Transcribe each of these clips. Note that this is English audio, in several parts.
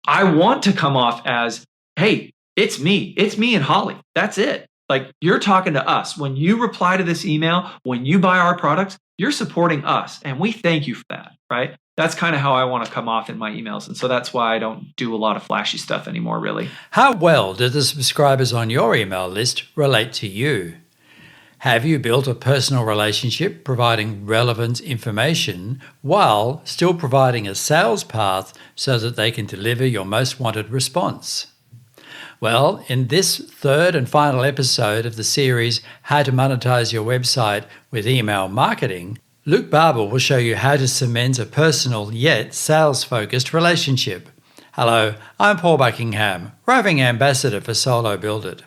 I want to come off as, hey, it's me and Holly. That's it. Like, you're talking to us. When you reply to this email, when you buy our products, you're supporting us. And we thank you for that, right? That's kind of how I want to come off in my emails. And so that's why I don't do a lot of flashy stuff anymore, really. How well do the subscribers on your email list relate to you? Have you built a personal relationship providing relevant information while still providing a sales path so that they can deliver your most wanted response? Well, in this third and final episode of the series, How to Monetize Your Website with Email Marketing, Luke Barber will show you how to cement a personal yet sales-focused relationship. Hello, I'm Paul Buckingham, roving ambassador for Solo Build It.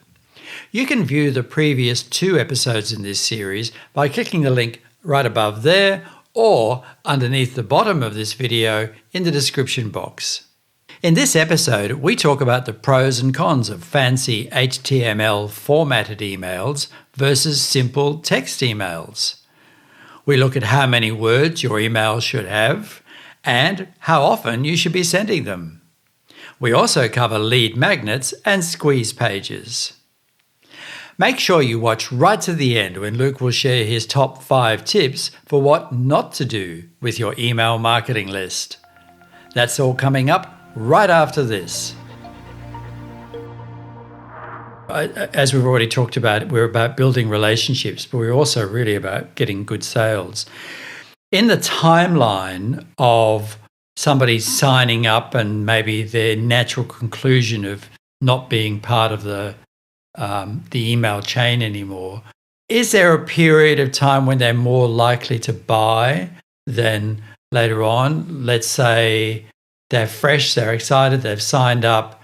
You can view the previous 2 episodes in this series by clicking the link right above there or underneath the bottom of this video in the description box. In this episode, we talk about the pros and cons of fancy HTML formatted emails versus simple text emails. We look at how many words your email should have and how often you should be sending them. We also cover lead magnets and squeeze pages. Make sure you watch right to the end when Luke will share his top 5 tips for what not to do with your email marketing list. That's all coming up right after this. As we've already talked about, we're about building relationships, but we're also really about getting good sales. In the timeline of somebody signing up and maybe their natural conclusion of not being part of the email chain anymore, is there a period of time when they're more likely to buy than later on? Let's say they're fresh, they're excited, they've signed up.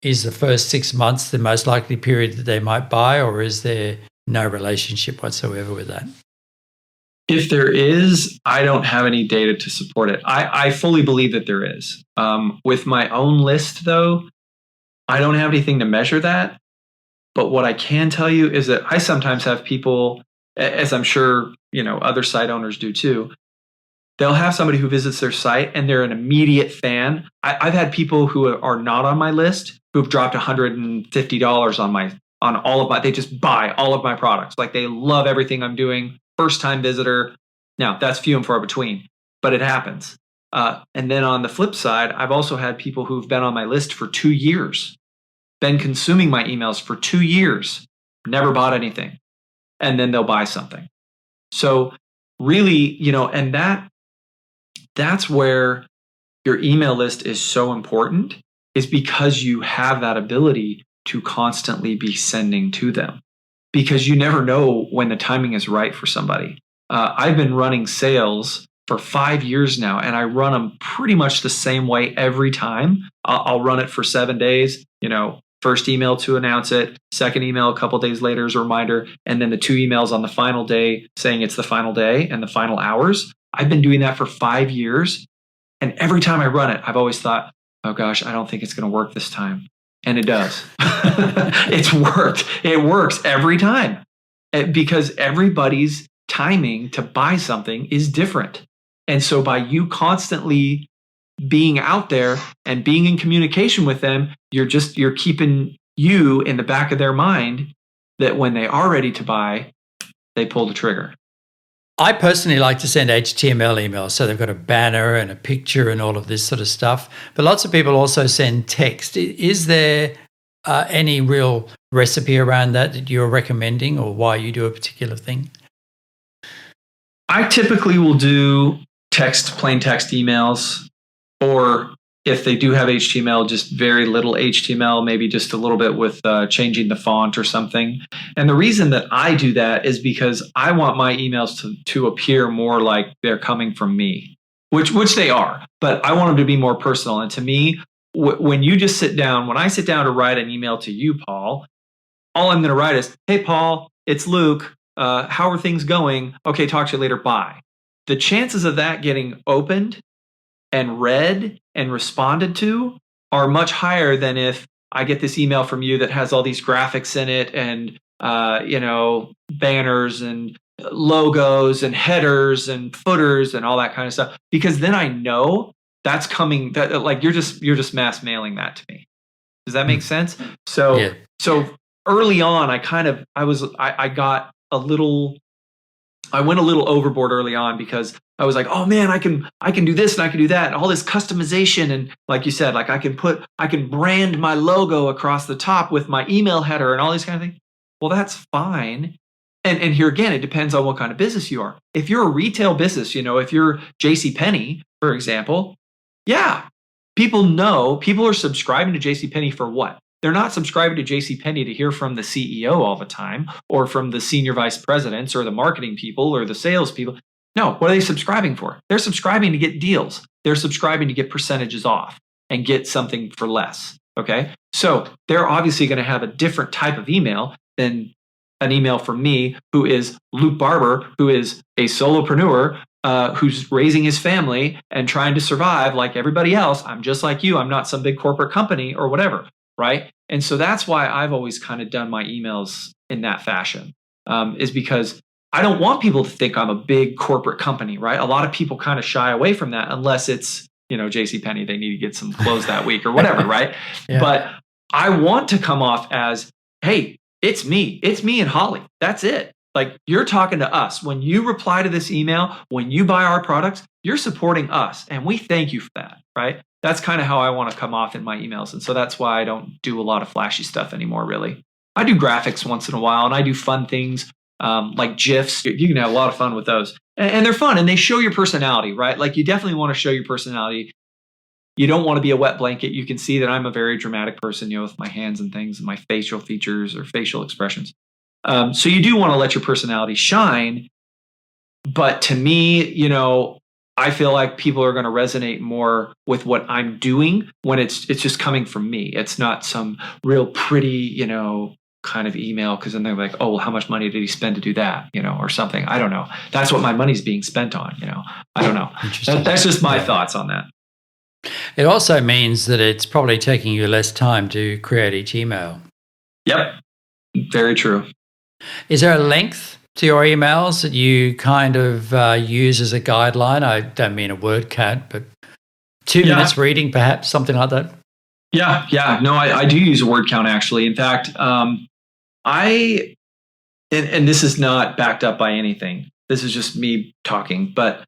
Is the first 6 months the most likely period that they might buy, or is there no relationship whatsoever with that? If there is, I don't have any data to support it. I fully believe that there is. With my own list, though, I don't have anything to measure that. But what I can tell you is that I sometimes have people, as I'm sure other site owners do too, they'll have somebody who visits their site and they're an immediate fan. I've had people who are not on my list who've dropped $150 on all of my, they just buy all of my products. Like, they love everything I'm doing. First time visitor. Now, that's few and far between, but it happens. And then on the flip side, I've also had people who've been on my list for 2 years, been consuming my emails for 2 years, never bought anything, and then they'll buy something. So really, and that's where your email list is so important, is because you have that ability to constantly be sending to them, because you never know when the timing is right for somebody. I've been running sales for 5 years now, and I run them pretty much the same way every time. I'll run it for 7 days, first email to announce it, second email a couple days later as a reminder, and then the 2 emails on the final day saying it's the final day and the final hours. I've been doing that for 5 years. And every time I run it, I've always thought, oh gosh, I don't think it's going to work this time. And it does. It's worked. It works every time, because everybody's timing to buy something is different. And so by you constantly being out there and being in communication with them, you're keeping you in the back of their mind that when they are ready to buy, they pull the trigger. I personally like to send HTML emails, so they've got a banner and a picture and all of this sort of stuff. But lots of people also send text. Is there any real recipe around that you're recommending, or why you do a particular thing? I typically will do plain text emails, or if they do have HTML, just very little HTML, maybe just a little bit with changing the font or something. And the reason that I do that is because I want my emails to appear more like they're coming from me, which they are, but I want them to be more personal. And to me, when I sit down to write an email to you, Paul, all I'm going to write is, hey, Paul, it's Luke. How are things going? Okay, talk to you later. Bye. The chances of that getting opened and read and responded to are much higher than if I get this email from you that has all these graphics in it and banners and logos and headers and footers and all that kind of stuff. Because then I know that's coming. That like you're just mass mailing that to me. Does that make sense? So Yeah. so early on, I got a little. I went a little overboard early on because I was like, oh man, I can do this and I can do that, and all this customization, and like you said, like I can brand my logo across the top with my email header and all these kind of things. Well, that's fine. And here again, it depends on what kind of business you are. If you're a retail business, if you're JCPenney, for example, yeah, people are subscribing to JCPenney for what? They're not subscribing to JCPenney to hear from the CEO all the time, or from the senior vice presidents, or the marketing people, or the sales people. No, what are they subscribing for? They're subscribing to get deals. They're subscribing to get percentages off and get something for less. Okay. So they're obviously going to have a different type of email than an email from me, who is Luke Barber, who is a solopreneur, who's raising his family and trying to survive like everybody else. I'm just like you. I'm not some big corporate company or whatever. Right. And so that's why I've always kind of done my emails in that fashion, is because I don't want people to think I'm a big corporate company. Right. A lot of people kind of shy away from that unless it's, JCPenney, they need to get some clothes that week or whatever. Right. Yeah. But I want to come off as, hey, it's me and Holly. That's it. Like, you're talking to us. When you reply to this email, when you buy our products, you're supporting us. And we thank you for that. Right. That's kind of how I want to come off in my emails. And so that's why I don't do a lot of flashy stuff anymore, really. I do graphics once in a while, and I do fun things like GIFs. You can have a lot of fun with those. And they're fun, and they show your personality, right? Like, you definitely want to show your personality. You don't want to be a wet blanket. You can see that I'm a very dramatic person, with my hands and things and my facial features or facial expressions. So you do want to let your personality shine. But to me, I feel like people are going to resonate more with what I'm doing when it's just coming from me. It's not some real pretty, kind of email, because then they're like, oh, well, how much money did he spend to do that, or something. I don't know. That's what my money's being spent on, I don't know. That's just my thoughts on that. It also means that it's probably taking you less time to create each email. Yep. Very true. Is there a length to your emails that you kind of use as a guideline? I don't mean a word count, but 2 minutes reading, perhaps, something like that? Yeah. No, I do use a word count, actually. In fact, and this is not backed up by anything. This is just me talking. But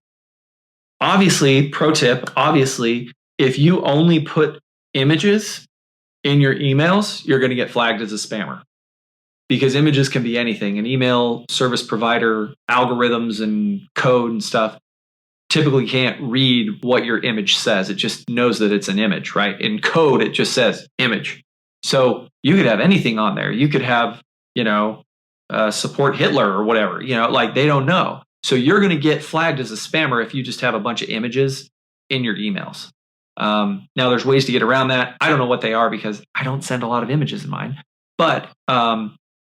obviously, pro tip, if you only put images in your emails, you're going to get flagged as a spammer, because images can be anything. And email service provider algorithms and code and stuff typically can't read what your image says. It just knows that it's an image, right? In code, it just says image. So you could have anything on there. You could have, support Hitler or whatever, like, they don't know. So you're going to get flagged as a spammer if you just have a bunch of images in your emails. Now, there's ways to get around that. I don't know what they are, because I don't send a lot of images in mine. But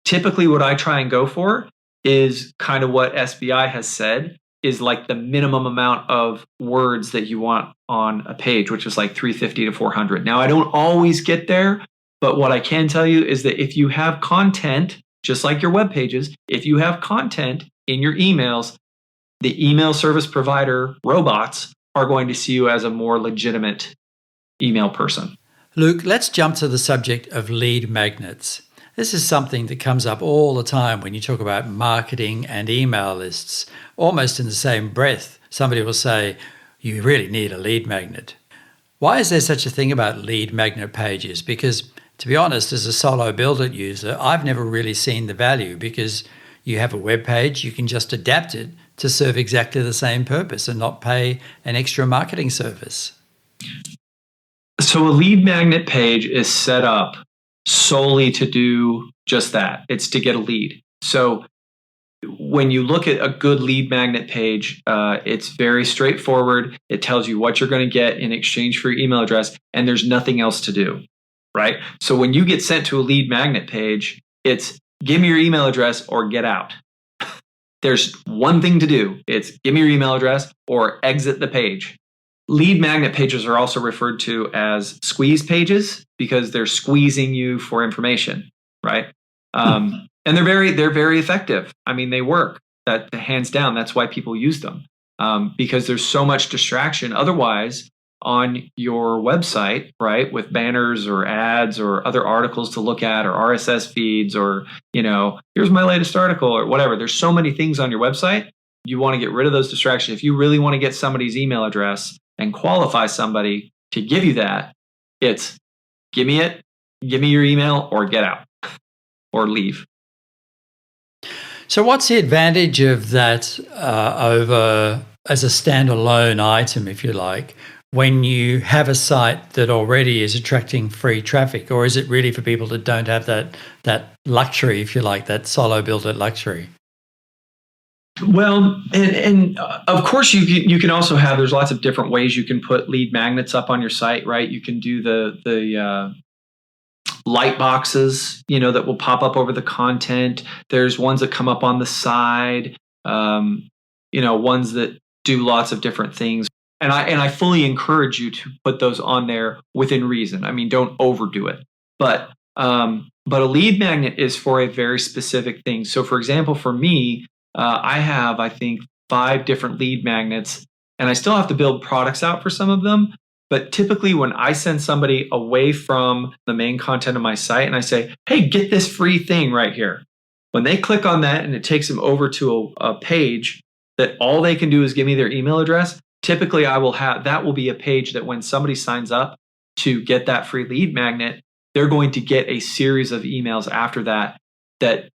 typically what I try and go for is kind of what SBI has said is like the minimum amount of words that you want on a page, which is like 350 to 400. Now, I don't always get there, but what I can tell you is that if you have content, just like your web pages, if you have content in your emails, the email service provider robots are going to see you as a more legitimate email person. Luke, let's jump to the subject of lead magnets. This is something that comes up all the time when you talk about marketing and email lists. Almost in the same breath, somebody will say, you really need a lead magnet. Why is there such a thing about lead magnet pages? Because, to be honest, as a solo Build It user, I've never really seen the value, because you have a web page, you can just adapt it to serve exactly the same purpose and not pay an extra marketing service. So a lead magnet page is set up solely to do just that. It's to get a lead. So when you look at a good lead magnet page, it's very straightforward. It tells you what you're going to get in exchange for your email address, and there's nothing else to do, right? So when you get sent to a lead magnet page, it's give me your email address or get out. There's one thing to do. It's give me your email address or exit the page. Lead magnet pages are also referred to as squeeze pages, because they're squeezing you for information, right? And they're very effective. I mean, they work. That hands down. That's why people use them, because there's so much distraction. Otherwise, on your website, right, with banners or ads or other articles to look at or RSS feeds or, here's my latest article or whatever. There's so many things on your website. You want to get rid of those distractions. If you really want to get somebody's email address and qualify somebody to give you that, it's give me your email or get out or leave. So what's the advantage of that over as a standalone item, if you like, when you have a site that already is attracting free traffic? Or is it really for people that don't have that luxury, if you like, that solo build-it luxury? Well, and of course you can also have, there's lots of different ways you can put lead magnets up on your site, right? You can do the light boxes, that will pop up over the content. There's ones that come up on the side, ones that do lots of different things. And I fully encourage you to put those on there within reason. I mean, don't overdo it. But a lead magnet is for a very specific thing. So for example, for me, I have, I think, 5 different lead magnets, and I still have to build products out for some of them. But typically when I send somebody away from the main content of my site and I say, hey, get this free thing right here. When they click on that and it takes them over to a page that all they can do is give me their email address, typically that will be a page that when somebody signs up to get that free lead magnet, they're going to get a series of emails after that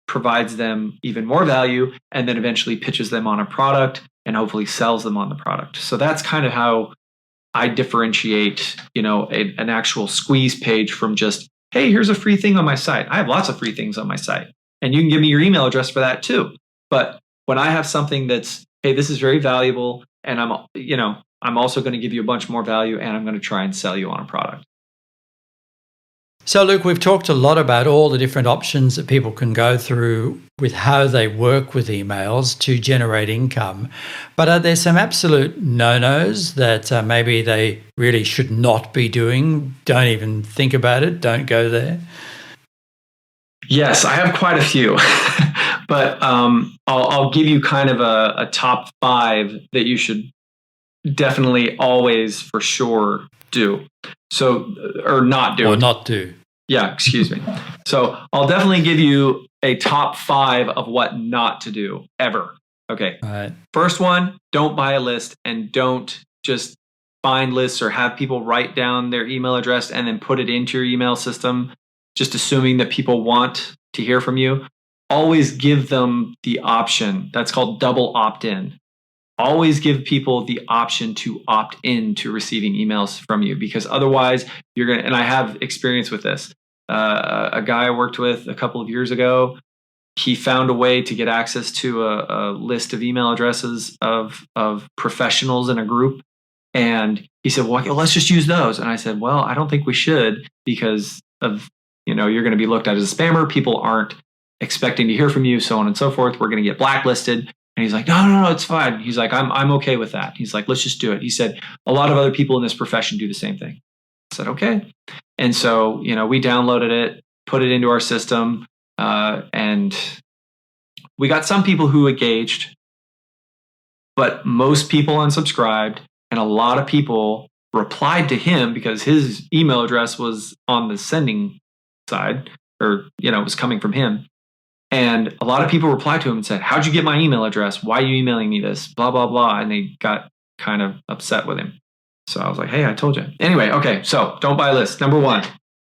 provides them even more value and then eventually pitches them on a product and hopefully sells them on the product. So that's kind of how I differentiate, an actual squeeze page from just, hey, here's a free thing on my site. I have lots of free things on my site and you can give me your email address for that too. But when I have something that's, hey, this is very valuable and I'm also going to give you a bunch more value and I'm going to try and sell you on a product. So, Luke, we've talked a lot about all the different options that people can go through with how they work with emails to generate income. But are there some absolute no-nos that maybe they really should not be doing? Don't even think about it. Don't go there. Yes, I have quite a few. But I'll give you kind of a top 5 that you should definitely always for sure do. So, or not do. Or not do. Yeah, excuse me. So I'll definitely give you a top 5 of what not to do ever. Okay. All right. First one, don't buy a list and don't just find lists or have people write down their email address and then put it into your email system, just assuming that people want to hear from you. Always give them the option. That's called double opt-in. Always give people the option to opt in to receiving emails from you, because otherwise you're going to, and I have experience with this. A guy I worked with a couple of years ago, he found a way to get access to a list of email addresses of professionals in a group. And he said, well, let's just use those. And I said, well, I don't think we should because of, you're going to be looked at as a spammer. People aren't expecting to hear from you, so on and so forth. We're going to get blacklisted. And he's like, no, it's fine. He's like, I'm okay with that. He's like, let's just do it. He said, a lot of other people in this profession do the same thing. I said, okay. And so, we downloaded it, put it into our system, and we got some people who engaged, but most people unsubscribed, and a lot of people replied to him because his email address was on the sending side, or, it was coming from him. And a lot of people replied to him and said, how'd you get my email address? Why are you emailing me this? Blah, blah, blah. And they got kind of upset with him. So I was like, hey, I told you. Anyway, okay, so don't buy lists. Number 1.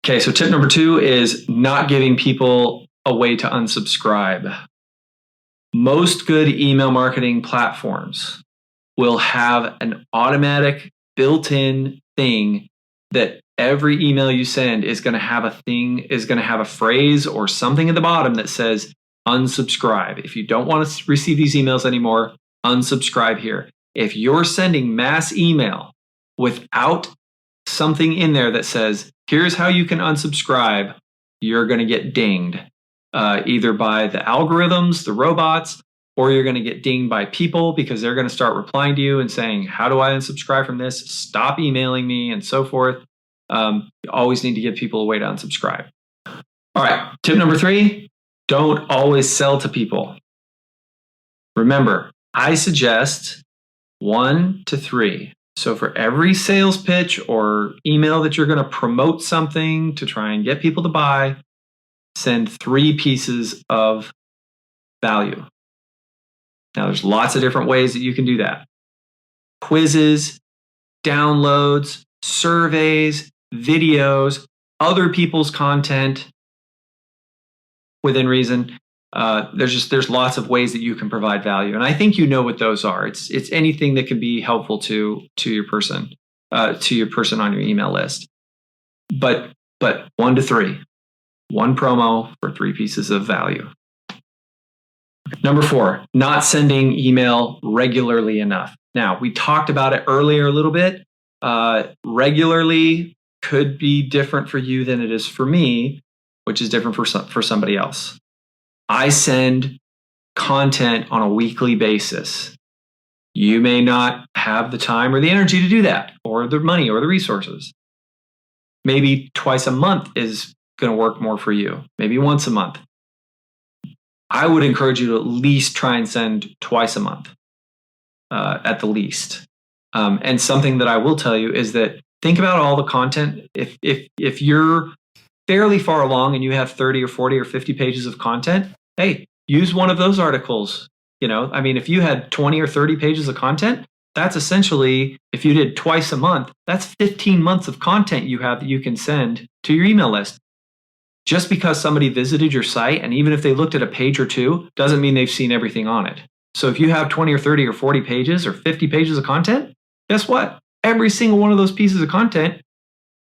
Okay, so tip number 2 is not giving people a way to unsubscribe. Most good email marketing platforms will have an automatic built-in thing that every email you send is going to have a phrase or something at the bottom that says unsubscribe. If you don't want to receive these emails anymore, unsubscribe here. If you're sending mass email without something in there that says, here's how you can unsubscribe, you're going to get dinged either by the algorithms, the robots, or you're going to get dinged by people because they're going to start replying to you and saying, how do I unsubscribe from this? Stop emailing me and so forth. You always need to give people a way to unsubscribe. All right. Tip number 3, don't always sell to people. Remember, I suggest 1 to 3. So for every sales pitch or email that you're going to promote something to try and get people to buy, send 3 pieces of value. Now, there's lots of different ways that you can do that. Quizzes, downloads, surveys, videos, other people's content within reason. There's lots of ways that you can provide value, and I think you know what those are. It's anything that can be helpful to your person on your email list. But 1 to 3, 1 promo for 3 pieces of value. Number 4, not sending email regularly enough. Now, we talked about it earlier a little bit. Regularly could be different for you than it is for me, which is different for somebody else. I send content on a weekly basis. You may not have the time or the energy to do that, or the money or the resources. Maybe twice a month is going to work more for you. Maybe once a month. I would encourage you to at least try and send twice a month, at the least. And something that I will tell you is that think about all the content. If you're fairly far along and you have 30 or 40 or 50 pages of content, hey, use one of those articles. If you had 20 or 30 pages of content, that's essentially, if you did twice a month, that's 15 months of content you have that you can send to your email list. Just because somebody visited your site, and even if they looked at a page or 2, doesn't mean they've seen everything on it. So if you have 20 or 30 or 40 pages or 50 pages of content, guess what? Every single one of those pieces of content,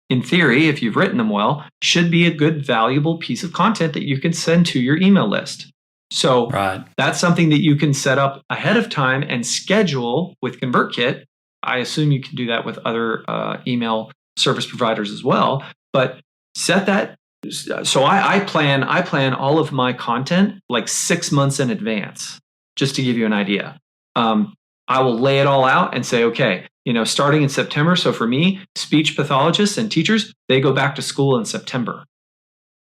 in theory, if you've written them well, should be a good, valuable piece of content that you can send to your email list. So That's something that you can set up ahead of time and schedule with ConvertKit. I assume you can do that with other email service providers as well. But set that. So I plan all of my content like 6 months in advance, just to give you an idea. I will lay it all out and say, okay, starting in September. So for me, speech pathologists and teachers, they go back to school in September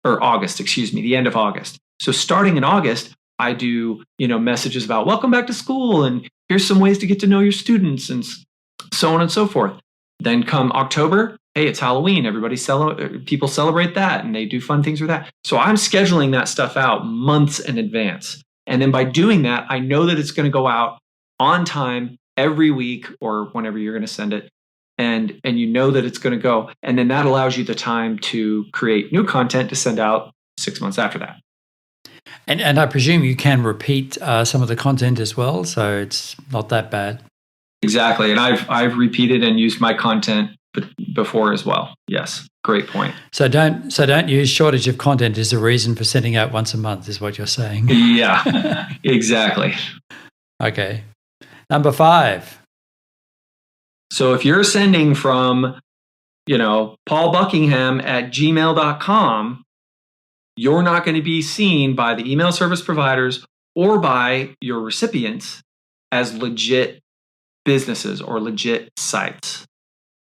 or August, the end of August. So starting in August, I do, messages about welcome back to school and here's some ways to get to know your students and so on and so forth. Then come October, hey, it's Halloween. People celebrate that and they do fun things with that. So I'm scheduling that stuff out months in advance. And then by doing that, I know that it's going to go out on time every week or whenever you're going to send it. And you know that it's going to go. And then that allows you the time to create new content to send out 6 months after that. And I presume you can repeat some of the content as well, so it's not that bad. Exactly. And I've repeated and used my content before as well. Yes. Great point. So don't use shortage of content as a reason for sending out once a month is what you're saying. Yeah, exactly. Okay. Number 5. So if you're sending from, paulbuckingham@gmail.com, you're not going to be seen by the email service providers or by your recipients as legit businesses or legit sites.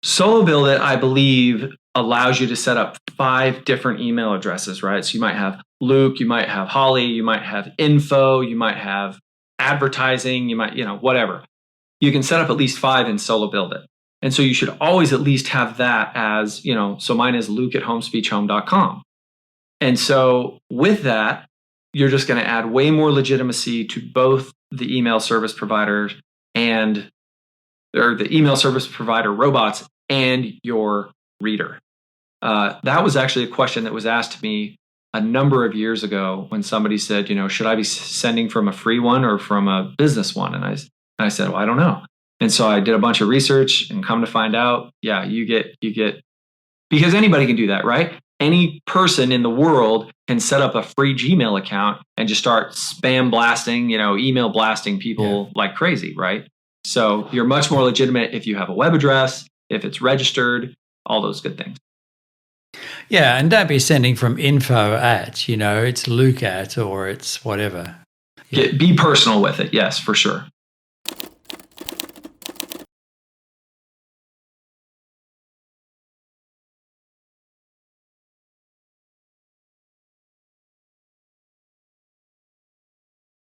Solo Build It, I believe, allows you to set up 5 different email addresses, right? So you might have Luke, you might have Holly, you might have info, you might have advertising, you might, whatever. You can set up at least 5 in Solo Build It. And so you should always at least have that as, so mine is luke@homespeechhome.com. And so with that, you're just going to add way more legitimacy to both the email service providers or the email service provider robots and your reader. That was actually a question that was asked to me a number of years ago when somebody said, should I be sending from a free one or from a business one? And I said, well, I don't know. And so I did a bunch of research and come to find out, yeah, you get, because anybody can do that, right? Any person in the world can set up a free Gmail account and just start spam blasting, email blasting people like crazy, right? So you're much more legitimate if you have a web address, if it's registered, all those good things. Yeah, and don't be sending from info at, it's Luke at, or it's whatever. Yeah. Be personal with it. Yes, for sure.